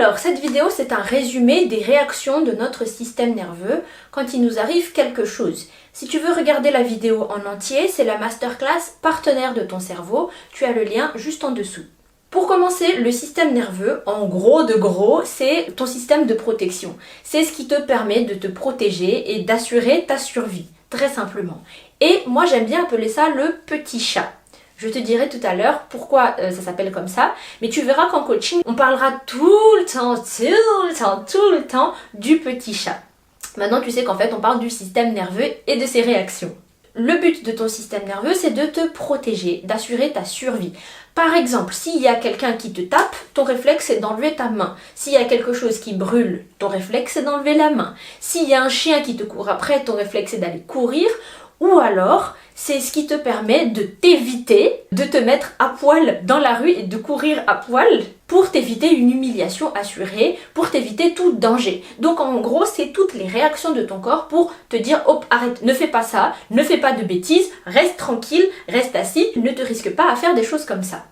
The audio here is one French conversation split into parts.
Alors, cette vidéo, c'est un résumé des réactions de notre système nerveux quand il nous arrive quelque chose. Si tu veux regarder la vidéo en entier, c'est la masterclass partenaire de ton cerveau. Tu as le lien juste en dessous. Pour commencer, le système nerveux, en gros de gros, c'est ton système de protection. C'est ce qui te permet de te protéger et d'assurer ta survie, très simplement. Et moi, j'aime bien appeler ça le petit chat. Je te dirai tout à l'heure pourquoi ça s'appelle comme ça, mais tu verras qu'en coaching, on parlera tout le temps du petit chat. Maintenant, tu sais qu'en fait, on parle du système nerveux et de ses réactions. Le but de ton système nerveux, c'est de te protéger, d'assurer ta survie. Par exemple, s'il y a quelqu'un qui te tape, ton réflexe c'est d'enlever ta main. S'il y a quelque chose qui brûle, ton réflexe c'est d'enlever la main. S'il y a un chien qui te court après, ton réflexe c'est d'aller courir. Ou alors, c'est ce qui te permet de t'éviter de te mettre à poil dans la rue et de courir à poil pour t'éviter une humiliation assurée, pour t'éviter tout danger. Donc en gros, c'est toutes les réactions de ton corps pour te dire « Hop, arrête, ne fais pas ça, ne fais pas de bêtises, reste tranquille, reste assis, ne te risque pas à faire des choses comme ça. »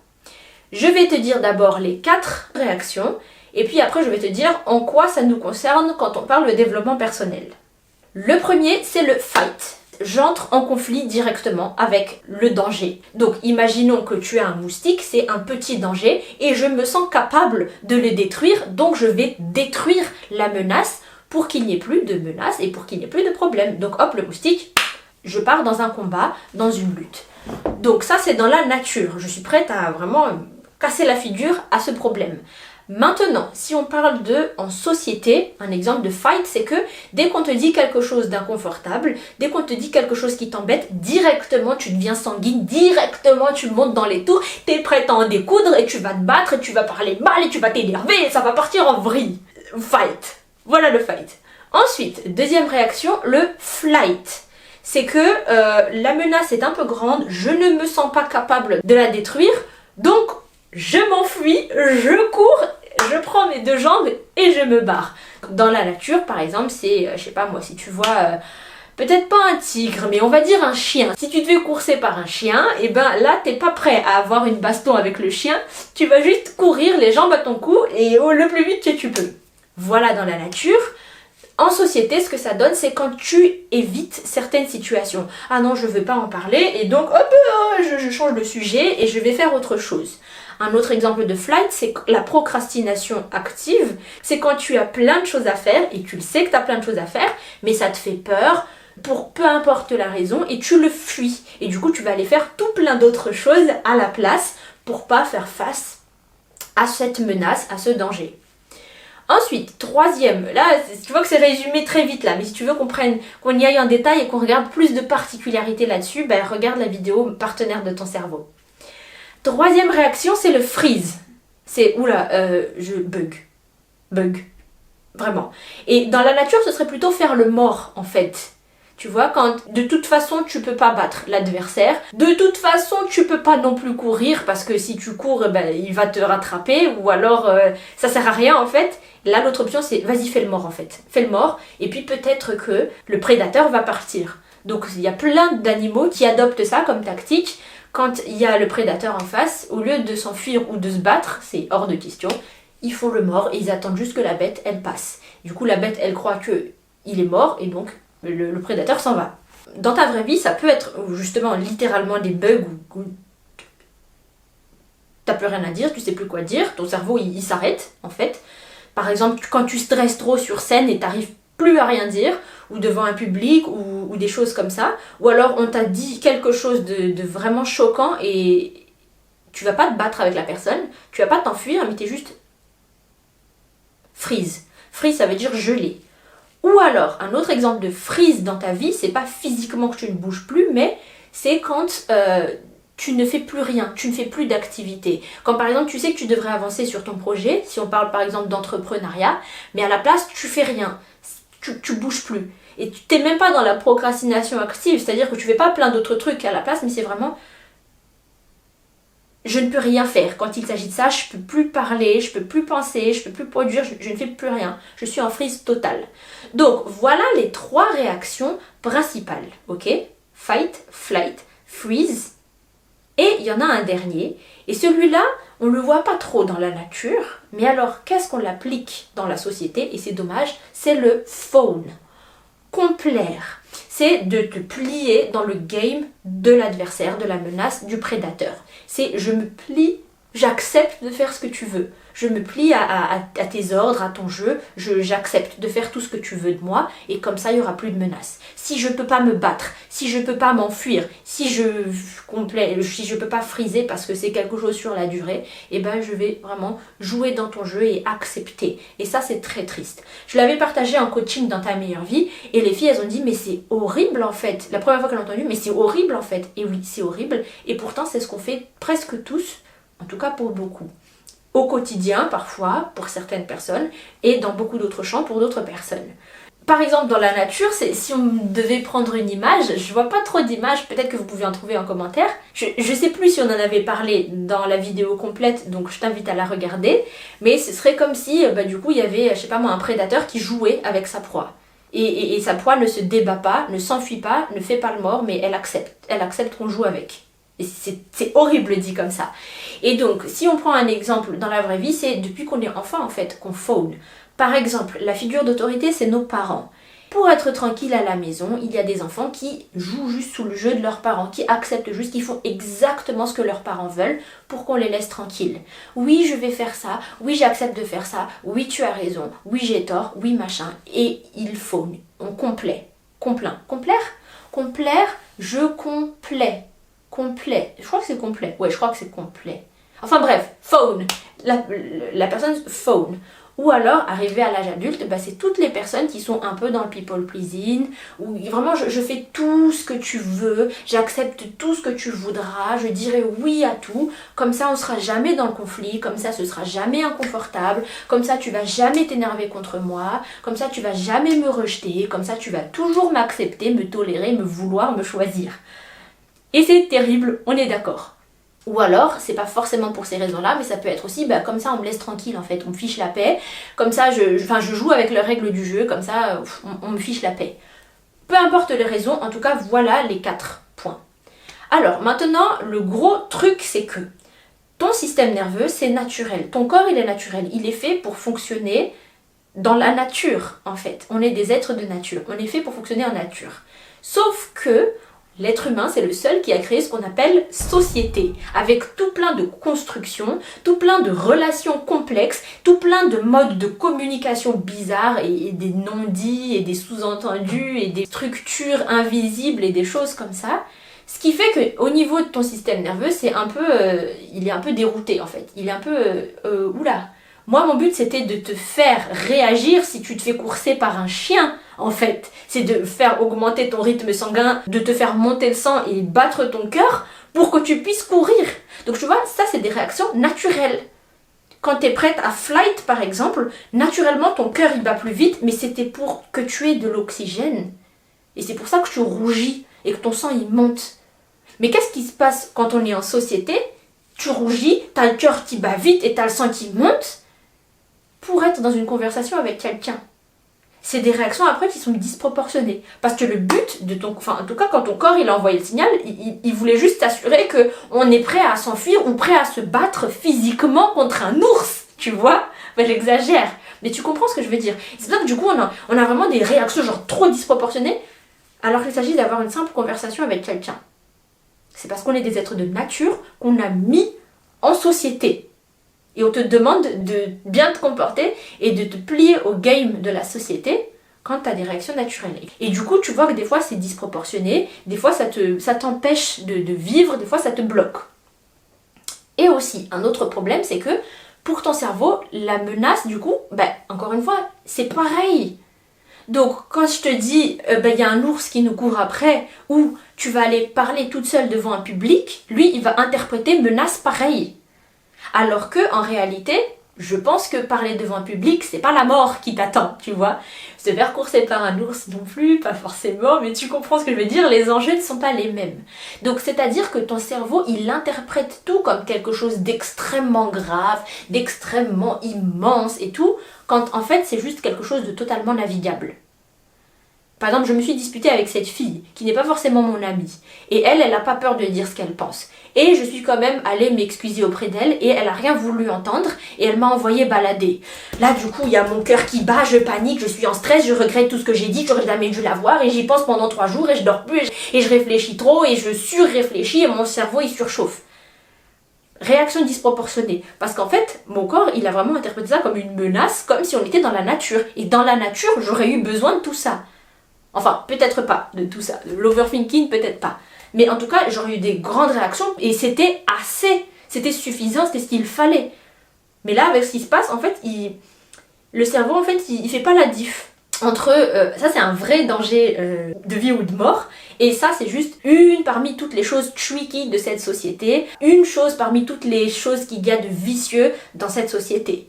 Je vais te dire d'abord les 4 réactions et puis après je vais te dire en quoi ça nous concerne quand on parle de développement personnel. Le premier, c'est le fight. J'entre en conflit directement avec le danger. Donc imaginons que tu as un moustique, c'est un petit danger et je me sens capable de le détruire, donc je vais détruire la menace pour qu'il n'y ait plus de menace et pour qu'il n'y ait plus de problème. Donc hop, le moustique, je pars dans un combat, dans une lutte. Donc ça c'est dans la nature, je suis prête à vraiment casser la figure à ce problème. Maintenant, si on parle de en société, un exemple de fight, c'est que dès qu'on te dit quelque chose d'inconfortable, dès qu'on te dit quelque chose qui t'embête, directement tu deviens sanguine, directement tu montes dans les tours, t'es prête à en découdre et tu vas te battre et tu vas parler mal et tu vas t'énerver et ça va partir en vrille. Fight. Voilà le fight. Ensuite, deuxième réaction, le flight. C'est que la menace est un peu grande, je ne me sens pas capable de la détruire, donc je m'enfuis, je cours, je prends mes 2 jambes et je me barre. Dans la nature, par exemple, c'est, je sais pas moi, si tu vois, peut-être pas un tigre, mais on va dire un chien. Si tu te fais courser par un chien, et ben là, t'es pas prêt à avoir une baston avec le chien, tu vas juste courir les jambes à ton cou et le plus vite que tu peux. Voilà dans la nature. En société, ce que ça donne, c'est quand tu évites certaines situations. Ah non, je veux pas en parler, et donc hop, je change de sujet et je vais faire autre chose. Un autre exemple de flight, c'est la procrastination active. C'est quand tu as plein de choses à faire et tu le sais que tu as plein de choses à faire, mais ça te fait peur pour peu importe la raison et tu le fuis. Et du coup, tu vas aller faire tout plein d'autres choses à la place pour pas faire face à cette menace, à ce danger. Ensuite, troisième, là, tu vois que c'est résumé très vite là, mais si tu veux qu'on y aille en détail et qu'on regarde plus de particularités là-dessus, ben regarde la vidéo partenaire de ton cerveau. Troisième réaction, c'est le freeze. C'est, oula, je bug, vraiment. Et dans la nature, ce serait plutôt faire le mort, en fait. Tu vois, quand de toute façon, tu peux pas battre l'adversaire. De toute façon, tu peux pas non plus courir, parce que si tu cours, ben, il va te rattraper, ou alors, ça sert à rien, en fait. Là, l'autre option, c'est, vas-y, fais le mort, en fait. Fais le mort, et puis peut-être que le prédateur va partir. Donc, il y a plein d'animaux qui adoptent ça comme tactique. Quand il y a le prédateur en face, au lieu de s'enfuir ou de se battre, c'est hors de question, ils font le mort et ils attendent juste que la bête, elle passe. Du coup, la bête, elle croit qu'il est mort et donc le prédateur s'en va. Dans ta vraie vie, ça peut être justement littéralement des bugs où t'as plus rien à dire, tu sais plus quoi dire, ton cerveau il s'arrête en fait. Par exemple, quand tu stresses trop sur scène et t'arrives plus à rien dire, ou devant un public, ou des choses comme ça, ou alors on t'a dit quelque chose de vraiment choquant et tu vas pas te battre avec la personne, tu vas pas t'enfuir, mais t'es juste freeze. Freeze, ça veut dire gelé. Ou alors, un autre exemple de freeze dans ta vie, c'est pas physiquement que tu ne bouges plus, mais c'est quand tu ne fais plus rien, tu ne fais plus d'activité. Quand par exemple tu sais que tu devrais avancer sur ton projet, si on parle par exemple d'entrepreneuriat, mais à la place tu fais rien. Tu bouges plus. Et tu t'es même pas dans la procrastination active, c'est-à-dire que tu fais pas plein d'autres trucs à la place, mais c'est vraiment je ne peux rien faire. Quand il s'agit de ça, je peux plus parler, je peux plus penser, je peux plus produire, je ne fais plus rien. Je suis en freeze total. Donc voilà les 3 réactions principales, ok? Fight, flight, freeze Et il y en a un dernier, et celui-là, on ne le voit pas trop dans la nature, mais alors qu'est-ce qu'on l'applique dans la société, et c'est dommage, c'est le fawn. Complaire, c'est de te plier dans le game de l'adversaire, de la menace, du prédateur. C'est je me plie, j'accepte de faire ce que tu veux. Je me plie à tes ordres, à ton jeu, j'accepte de faire tout ce que tu veux de moi, et comme ça il n'y aura plus de menaces. Si je ne peux pas me battre, si je ne peux pas m'enfuir, si je ne peux pas friser parce que c'est quelque chose sur la durée, eh ben je vais vraiment jouer dans ton jeu et accepter. Et ça c'est très triste. Je l'avais partagé en coaching dans ta meilleure vie, et les filles elles ont dit mais c'est horrible en fait. La première fois qu'elles l'ont entendu, mais c'est horrible en fait. Et oui, c'est horrible, et pourtant c'est ce qu'on fait presque tous, en tout cas pour beaucoup. Au quotidien parfois pour certaines personnes et dans beaucoup d'autres champs pour d'autres personnes. Par exemple dans la nature, si on devait prendre une image, je vois pas trop d'images, peut-être que vous pouvez en trouver en commentaire. Je sais plus si on en avait parlé dans la vidéo complète, donc je t'invite à la regarder, mais ce serait comme si du coup il y avait, je sais pas moi, un prédateur qui jouait avec sa proie. Et sa proie ne se débat pas, ne s'enfuit pas, ne fait pas le mort, mais elle accepte qu'on joue avec. Et c'est horrible dit comme ça. Et donc, si on prend un exemple dans la vraie vie, c'est depuis qu'on est enfant en fait qu'on faune. Par exemple, la figure d'autorité, c'est nos parents. Pour être tranquille à la maison, il y a des enfants qui jouent juste sous le jeu de leurs parents, qui acceptent juste, qui font exactement ce que leurs parents veulent pour qu'on les laisse tranquilles. Oui, je vais faire ça, oui, j'accepte de faire ça, oui, tu as raison, oui, j'ai tort, oui, machin. Et ils faunent. On complaît. Complaint. Complaire, je complais. Complet. Je crois que c'est complet. Ouais, je crois que c'est complet. Enfin bref, faune. La personne faune. Ou alors, arrivé à l'âge adulte, c'est toutes les personnes qui sont un peu dans le people pleasing, où vraiment je fais tout ce que tu veux, j'accepte tout ce que tu voudras, je dirai oui à tout, comme ça on sera jamais dans le conflit, comme ça ce sera jamais inconfortable, comme ça tu vas jamais t'énerver contre moi, comme ça tu vas jamais me rejeter, comme ça tu vas toujours m'accepter, me tolérer, me vouloir, me choisir. Et c'est terrible, on est d'accord. Ou alors, c'est pas forcément pour ces raisons-là, mais ça peut être aussi, comme ça on me laisse tranquille en fait, on me fiche la paix, comme ça je joue avec les règles du jeu, comme ça on me fiche la paix. Peu importe les raisons, en tout cas voilà les 4 points. Alors maintenant, le gros truc c'est que ton système nerveux c'est naturel, ton corps il est naturel, il est fait pour fonctionner dans la nature en fait. On est des êtres de nature, on est fait pour fonctionner en nature. Sauf que l'être humain, c'est le seul qui a créé ce qu'on appelle société, avec tout plein de constructions, tout plein de relations complexes, tout plein de modes de communication bizarres et des non-dits et des sous-entendus et des structures invisibles et des choses comme ça. Ce qui fait qu'au niveau de ton système nerveux, il est un peu dérouté en fait. Il est un peu oula. Moi, mon but, c'était de te faire réagir si tu te fais courser par un chien, en fait. C'est de faire augmenter ton rythme sanguin, de te faire monter le sang et battre ton cœur pour que tu puisses courir. Donc, tu vois, ça, c'est des réactions naturelles. Quand tu es prête à flight, par exemple, naturellement, ton cœur, il bat plus vite, mais c'était pour que tu aies de l'oxygène. Et c'est pour ça que tu rougis et que ton sang, il monte. Mais qu'est-ce qui se passe quand on est en société? Tu rougis, t'as le cœur qui bat vite et t'as le sang qui monte pour être dans une conversation avec quelqu'un. C'est des réactions après qui sont disproportionnées. Parce que le but de ton... en tout cas, quand ton corps il a envoyé le signal, il voulait juste t'assurer qu'on est prêt à s'enfuir ou prêt à se battre physiquement contre un ours. Tu vois? J'exagère. Mais tu comprends ce que je veux dire. C'est pour ça que du coup, on a vraiment des réactions genre trop disproportionnées, alors qu'il s'agit d'avoir une simple conversation avec quelqu'un. C'est parce qu'on est des êtres de nature qu'on a mis en société. Et on te demande de bien te comporter et de te plier au game de la société quand tu as des réactions naturelles. Et du coup, tu vois que des fois, c'est disproportionné, des fois, ça t'empêche de vivre, des fois, ça te bloque. Et aussi, un autre problème, c'est que pour ton cerveau, la menace, du coup, encore une fois, c'est pareil. Donc, quand je te dis, y a un ours qui nous court après, ou tu vas aller parler toute seule devant un public, lui, il va interpréter menace pareil. Alors que, en réalité, je pense que parler devant un public, c'est pas la mort qui t'attend, tu vois. Se faire courser par un ours non plus, pas forcément, mais tu comprends ce que je veux dire, les enjeux ne sont pas les mêmes. Donc, c'est-à-dire que ton cerveau, il interprète tout comme quelque chose d'extrêmement grave, d'extrêmement immense et tout, quand en fait, c'est juste quelque chose de totalement navigable. Par exemple, je me suis disputée avec cette fille, qui n'est pas forcément mon amie. Et elle n'a pas peur de dire ce qu'elle pense. Et je suis quand même allée m'excuser auprès d'elle, et elle n'a rien voulu entendre, et elle m'a envoyé balader. Là, du coup, il y a mon cœur qui bat, je panique, je suis en stress, je regrette tout ce que j'ai dit, j'aurais jamais dû la voir, et j'y pense pendant 3 jours, et je dors plus, et je réfléchis trop, et je surréfléchis, et mon cerveau, il surchauffe. Réaction disproportionnée. Parce qu'en fait, mon corps, il a vraiment interprété ça comme une menace, comme si on était dans la nature. Et dans la nature, j'aurais eu besoin de tout ça. Enfin, peut-être pas de tout ça. De l'overthinking, peut-être pas. Mais en tout cas, j'aurais eu des grandes réactions et c'était assez. C'était suffisant, c'était ce qu'il fallait. Mais là, avec ce qui se passe, en fait, le cerveau, en fait, il fait pas la diff. Entre, ça c'est un vrai danger de vie ou de mort, et ça c'est juste une parmi toutes les choses tricky de cette société, une chose parmi toutes les choses qu'il y a de vicieux dans cette société.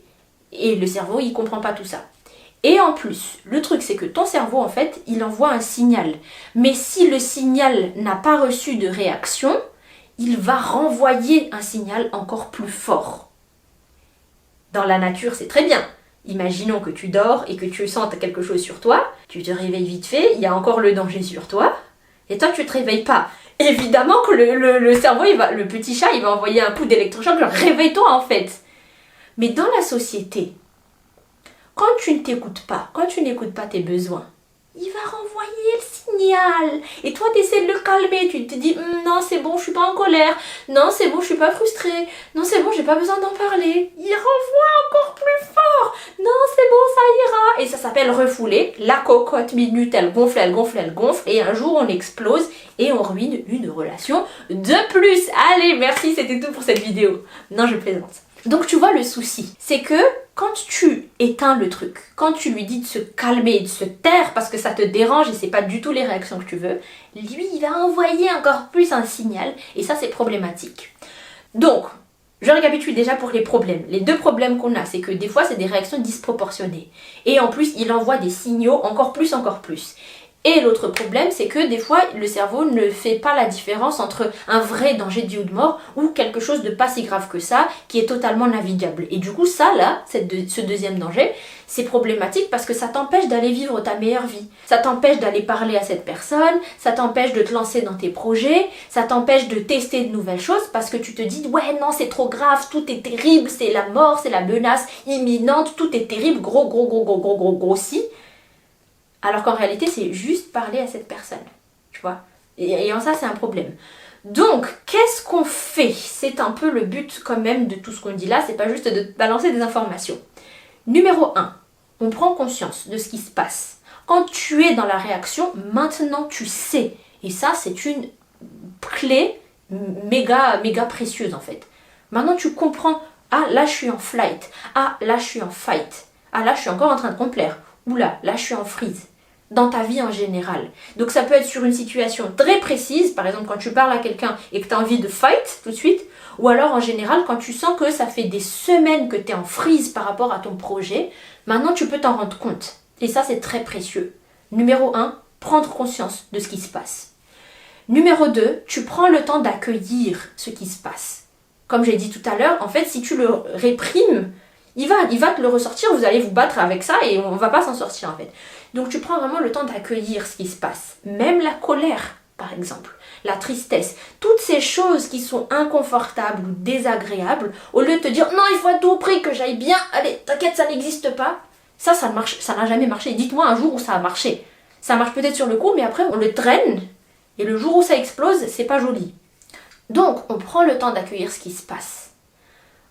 Et le cerveau, il comprend pas tout ça. Et en plus, le truc c'est que ton cerveau en fait, il envoie un signal. Mais si le signal n'a pas reçu de réaction, il va renvoyer un signal encore plus fort. Dans la nature, c'est très bien. Imaginons que tu dors et que tu sens quelque chose sur toi, tu te réveilles vite fait, il y a encore le danger sur toi, et toi tu te réveilles pas. Évidemment que le cerveau, le petit chat, il va envoyer un coup d'électrochoc, genre réveille-toi en fait. Mais dans la société, quand tu ne t'écoutes pas, quand tu n'écoutes pas tes besoins, il va renvoyer le signal. Et toi, tu essaies de le calmer. Tu te dis, non, c'est bon, je suis pas en colère. Non, c'est bon, je suis pas frustrée. Non, c'est bon, j'ai pas besoin d'en parler. Il renvoie encore plus fort. Non, c'est bon, ça ira. Et ça s'appelle refouler. La cocotte minute, elle gonfle, elle gonfle, elle gonfle. Et un jour, on explose et on ruine une relation de plus. Allez, merci, c'était tout pour cette vidéo. Non, je plaisante. Donc tu vois le souci, c'est que quand tu éteins le truc, quand tu lui dis de se calmer, de se taire parce que ça te dérange et c'est pas du tout les réactions que tu veux, lui il va envoyer encore plus un signal et ça c'est problématique. Donc, je récapitule déjà pour les problèmes. Les 2 problèmes qu'on a, c'est que des fois c'est des réactions disproportionnées et en plus il envoie des signaux encore plus. Et l'autre problème, c'est que des fois, le cerveau ne fait pas la différence entre un vrai danger de vie ou de mort ou quelque chose de pas si grave que ça, qui est totalement navigable. Et du coup, ça là, ce deuxième danger, c'est problématique parce que ça t'empêche d'aller vivre ta meilleure vie. Ça t'empêche d'aller parler à cette personne, ça t'empêche de te lancer dans tes projets, ça t'empêche de tester de nouvelles choses parce que tu te dis, ouais non, c'est trop grave, tout est terrible, c'est la mort, c'est la menace imminente, tout est terrible, grossi. Alors qu'en réalité, c'est juste parler à cette personne, tu vois. Et en ça, c'est un problème. Donc, qu'est-ce qu'on fait? C'est un peu le but quand même de tout ce qu'on dit là, c'est pas juste de te balancer des informations. Numéro 1, on prend conscience de ce qui se passe. Quand tu es dans la réaction, maintenant tu sais. Et ça, c'est une clé méga précieuse en fait. Maintenant, tu comprends, ah là, je suis en flight. Ah là, je suis en fight. Ah là, je suis encore en train de complaire. Oula, là, je suis en freeze. Dans ta vie en général. Donc ça peut être sur une situation très précise, par exemple quand tu parles à quelqu'un et que tu as envie de fight tout de suite, ou alors en général quand tu sens que ça fait des semaines que tu es en freeze par rapport à ton projet, maintenant tu peux t'en rendre compte. Et ça c'est très précieux. Numéro 1, prendre conscience de ce qui se passe. Numéro 2, tu prends le temps d'accueillir ce qui se passe. Comme j'ai dit tout à l'heure, en fait si tu le réprimes, il va te le ressortir, vous allez vous battre avec ça et on ne va pas s'en sortir en fait. Donc tu prends vraiment le temps d'accueillir ce qui se passe. Même la colère, par exemple, la tristesse, toutes ces choses qui sont inconfortables ou désagréables, au lieu de te dire non, il faut à tout prix que j'aille bien, allez, t'inquiète, ça n'existe pas. Ça marche, ça n'a jamais marché. Dites-moi un jour où ça a marché. Ça marche peut-être sur le coup, mais après on le traîne et le jour où ça explose, c'est pas joli. Donc on prend le temps d'accueillir ce qui se passe.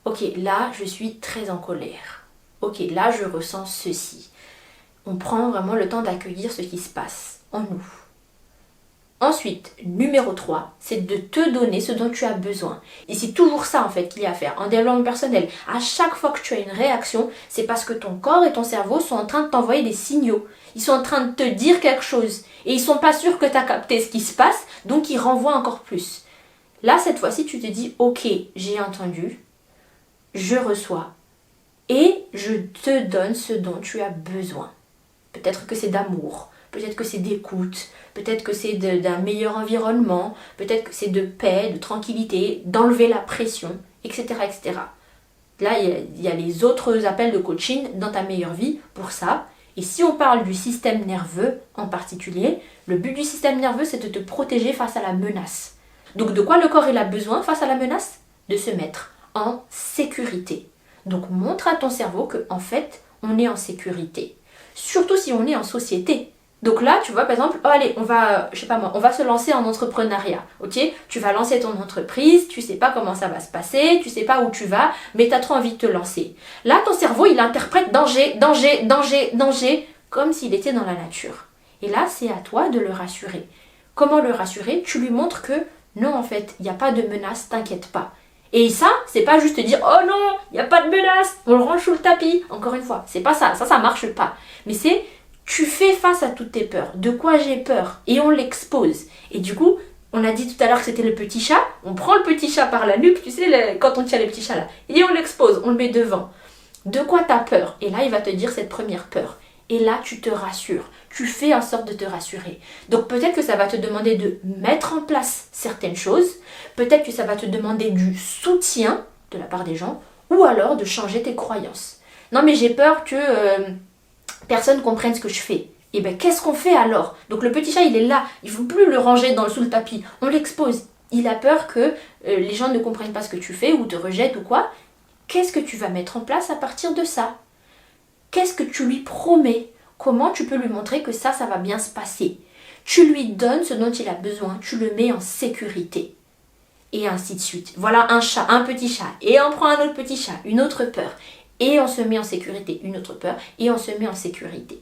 Ok, là je suis très en colère. Ok, là je ressens ceci. On prend vraiment le temps d'accueillir ce qui se passe en nous. Ensuite, numéro 3, c'est de te donner ce dont tu as besoin. Et c'est toujours ça en fait qu'il y a à faire. En développement personnel, à chaque fois que tu as une réaction, c'est parce que ton corps et ton cerveau sont en train de t'envoyer des signaux. Ils sont en train de te dire quelque chose. Et ils sont pas sûrs que tu as capté ce qui se passe, donc ils renvoient encore plus. Là, cette fois-ci, tu te dis, ok, j'ai entendu, je reçois, et je te donne ce dont tu as besoin. Peut-être que c'est d'amour, peut-être que c'est d'écoute, peut-être que c'est d'un meilleur environnement, peut-être que c'est de paix, de tranquillité, d'enlever la pression, etc. etc. Là, il y a les autres appels de coaching dans ta meilleure vie pour ça. Et si on parle du système nerveux en particulier, le but du système nerveux, c'est de te protéger face à la menace. Donc de quoi le corps il a besoin face à la menace? De se mettre en sécurité. Donc montre à ton cerveau que en fait, on est en sécurité. Surtout si on est en société. Donc là, tu vois, par exemple, oh, allez, on va, je sais pas moi, on va se lancer en entrepreneuriat, ok? Tu vas lancer ton entreprise, tu sais pas comment ça va se passer, tu sais pas où tu vas, mais tu as trop envie de te lancer. Là, ton cerveau, il interprète danger, danger, danger, danger, comme s'il était dans la nature. Et là, c'est à toi de le rassurer. Comment le rassurer? Tu lui montres que non, en fait, il n'y a pas de menace, t'inquiète pas. Et ça, c'est pas juste te dire, oh non, il n'y a pas de menace, on le range sous le tapis. Encore une fois, c'est pas ça, ça marche pas. Mais c'est, tu fais face à toutes tes peurs. De quoi j'ai peur? Et on l'expose. Et du coup, on a dit tout à l'heure que c'était le petit chat. On prend le petit chat par la nuque, tu sais, quand on tient les petits chats là. Et on l'expose, on le met devant. De quoi t'as peur? Et là, il va te dire cette première peur. Et là, tu te rassures. Tu fais en sorte de te rassurer. Donc peut-être que ça va te demander de mettre en place certaines choses. Peut-être que ça va te demander du soutien de la part des gens. Ou alors de changer tes croyances. Non mais j'ai peur que personne comprenne ce que je fais. Et bien qu'est-ce qu'on fait alors? Donc le petit chat il est là. Il ne faut plus le ranger sous le tapis. On l'expose. Il a peur que les gens ne comprennent pas ce que tu fais ou te rejettent ou quoi. Qu'est-ce que tu vas mettre en place à partir de ça? Qu'est-ce que tu lui promets? Comment tu peux lui montrer que ça va bien se passer? Tu lui donnes ce dont il a besoin, tu le mets en sécurité. Et ainsi de suite. Voilà un chat, un petit chat. Et on prend un autre petit chat, une autre peur. Et on se met en sécurité, une autre peur. Et on se met en sécurité.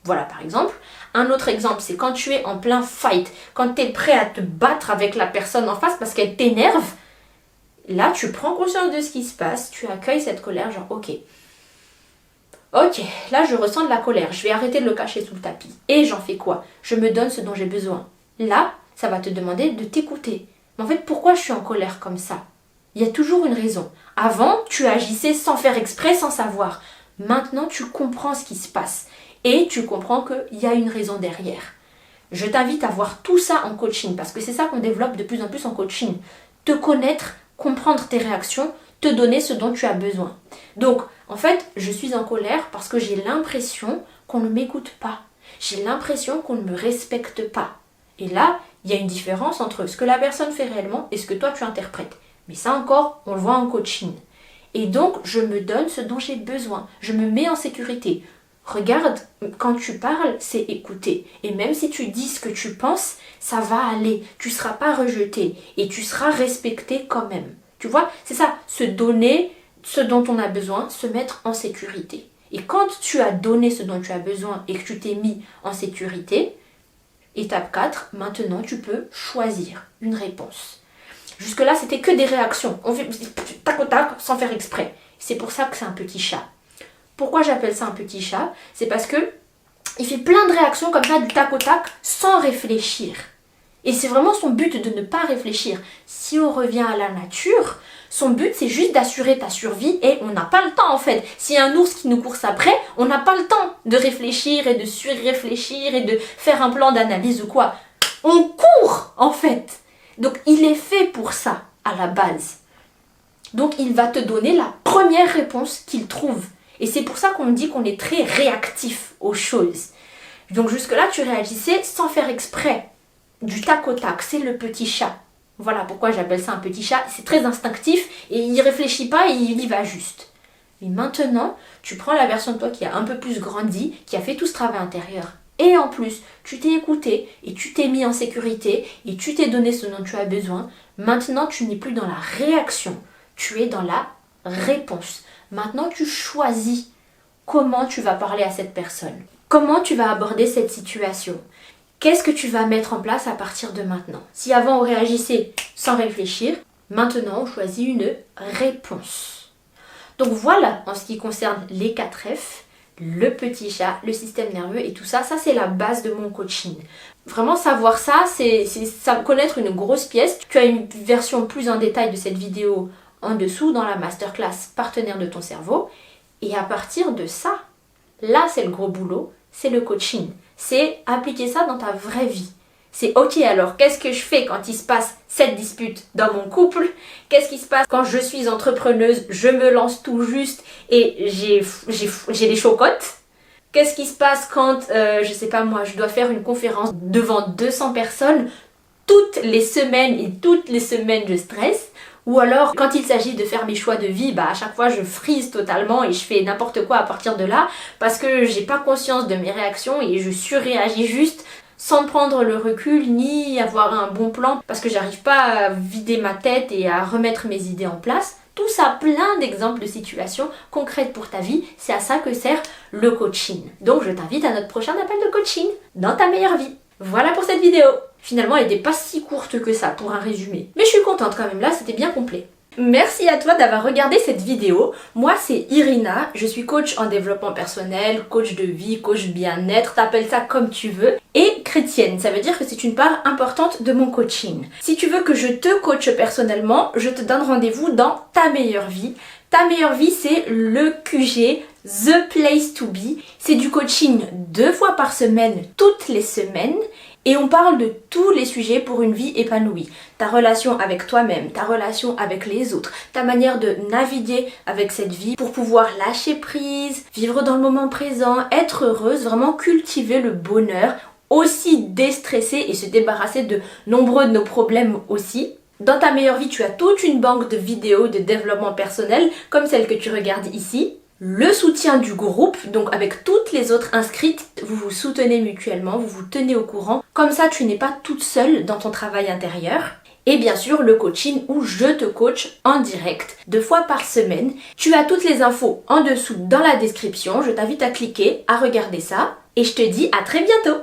Voilà par exemple. Un autre exemple, c'est quand tu es en plein fight. Quand tu es prêt à te battre avec la personne en face parce qu'elle t'énerve. Là, tu prends conscience de ce qui se passe. Tu accueilles cette colère, genre ok. Ok, là je ressens de la colère, je vais arrêter de le cacher sous le tapis. Et j'en fais quoi? Je me donne ce dont j'ai besoin. Là, ça va te demander de t'écouter. Mais en fait, pourquoi je suis en colère comme ça? Il y a toujours une raison. Avant, tu agissais sans faire exprès, sans savoir. Maintenant, tu comprends ce qui se passe. Et tu comprends qu'il y a une raison derrière. Je t'invite à voir tout ça en coaching, parce que c'est ça qu'on développe de plus en plus en coaching. Te connaître, comprendre tes réactions, te donner ce dont tu as besoin. Donc, en fait, je suis en colère parce que j'ai l'impression qu'on ne m'écoute pas. J'ai l'impression qu'on ne me respecte pas. Et là, il y a une différence entre ce que la personne fait réellement et ce que toi tu interprètes. Mais ça encore, on le voit en coaching. Et donc, je me donne ce dont j'ai besoin. Je me mets en sécurité. Regarde, quand tu parles, c'est écouter. Et même si tu dis ce que tu penses, ça va aller. Tu ne seras pas rejeté et tu seras respecté quand même. Tu vois, c'est ça, se donner ce dont on a besoin, se mettre en sécurité. Et quand tu as donné ce dont tu as besoin et que tu t'es mis en sécurité, étape 4, maintenant tu peux choisir une réponse. Jusque-là, c'était que des réactions. On fait tac au tac sans faire exprès. C'est pour ça que c'est un petit chat. Pourquoi j'appelle ça un petit chat? C'est parce que il fait plein de réactions comme ça du tac au tac sans réfléchir. Et c'est vraiment son but de ne pas réfléchir. Si on revient à la nature, son but c'est juste d'assurer ta survie et on n'a pas le temps en fait. S'il y a un ours qui nous course après, on n'a pas le temps de réfléchir et de surréfléchir et de faire un plan d'analyse ou quoi. On court en fait. Donc il est fait pour ça à la base. Donc il va te donner la première réponse qu'il trouve. Et c'est pour ça qu'on dit qu'on est très réactif aux choses. Donc jusque-là, tu réagissais sans faire exprès. Du tac au tac, c'est le petit chat. Voilà pourquoi j'appelle ça un petit chat. C'est très instinctif et il ne réfléchit pas, il y va juste. Mais maintenant, tu prends la version de toi qui a un peu plus grandi, qui a fait tout ce travail intérieur. Et en plus, tu t'es écouté et tu t'es mis en sécurité et tu t'es donné ce dont tu as besoin. Maintenant, tu n'es plus dans la réaction, tu es dans la réponse. Maintenant, tu choisis comment tu vas parler à cette personne. Comment tu vas aborder cette situation. Qu'est-ce que tu vas mettre en place à partir de maintenant? Si avant on réagissait sans réfléchir, maintenant on choisit une réponse. Donc voilà en ce qui concerne les 4 F, le petit chat, le système nerveux et tout ça. Ça c'est la base de mon coaching. Vraiment savoir ça, c'est connaître une grosse pièce. Tu as une version plus en détail de cette vidéo en dessous dans la masterclass partenaire de ton cerveau. Et à partir de ça, là c'est le gros boulot, c'est le coaching. C'est appliquer ça dans ta vraie vie. C'est ok alors, qu'est-ce que je fais quand il se passe cette dispute dans mon couple? Qu'est-ce qui se passe quand je suis entrepreneuse, je me lance tout juste et j'ai les chocottes? Qu'est-ce qui se passe quand, je sais pas moi, je dois faire une conférence devant 200 personnes toutes les semaines et toutes les semaines je stresse. Ou alors quand il s'agit de faire mes choix de vie, à chaque fois je frise totalement et je fais n'importe quoi à partir de là parce que j'ai pas conscience de mes réactions et je surréagis juste sans prendre le recul ni avoir un bon plan parce que j'arrive pas à vider ma tête et à remettre mes idées en place. Tout ça, plein d'exemples de situations concrètes pour ta vie, c'est à ça que sert le coaching. Donc je t'invite à notre prochain appel de coaching dans ta meilleure vie. Voilà pour cette vidéo. Finalement, elle n'était pas si courte que ça pour un résumé. Mais je suis contente quand même, là c'était bien complet. Merci à toi d'avoir regardé cette vidéo. Moi c'est Irina, je suis coach en développement personnel, coach de vie, coach bien-être, t'appelles ça comme tu veux. Et chrétienne, ça veut dire que c'est une part importante de mon coaching. Si tu veux que je te coache personnellement, je te donne rendez-vous dans Ta Meilleure Vie. Ta Meilleure Vie, c'est le QG, The Place to Be. C'est du coaching 2 fois par semaine, toutes les semaines. Et on parle de tous les sujets pour une vie épanouie. Ta relation avec toi-même, ta relation avec les autres, ta manière de naviguer avec cette vie pour pouvoir lâcher prise, vivre dans le moment présent, être heureuse, vraiment cultiver le bonheur, aussi déstresser et se débarrasser de nombreux de nos problèmes aussi. Dans Ta Meilleure Vie, tu as toute une banque de vidéos de développement personnel comme celle que tu regardes ici. Le soutien du groupe, donc avec toutes les autres inscrites, vous vous soutenez mutuellement, vous vous tenez au courant. Comme ça, tu n'es pas toute seule dans ton travail intérieur. Et bien sûr, le coaching où je te coach en direct 2 fois par semaine. Tu as toutes les infos en dessous dans la description. Je t'invite à cliquer, à regarder ça. Et je te dis à très bientôt!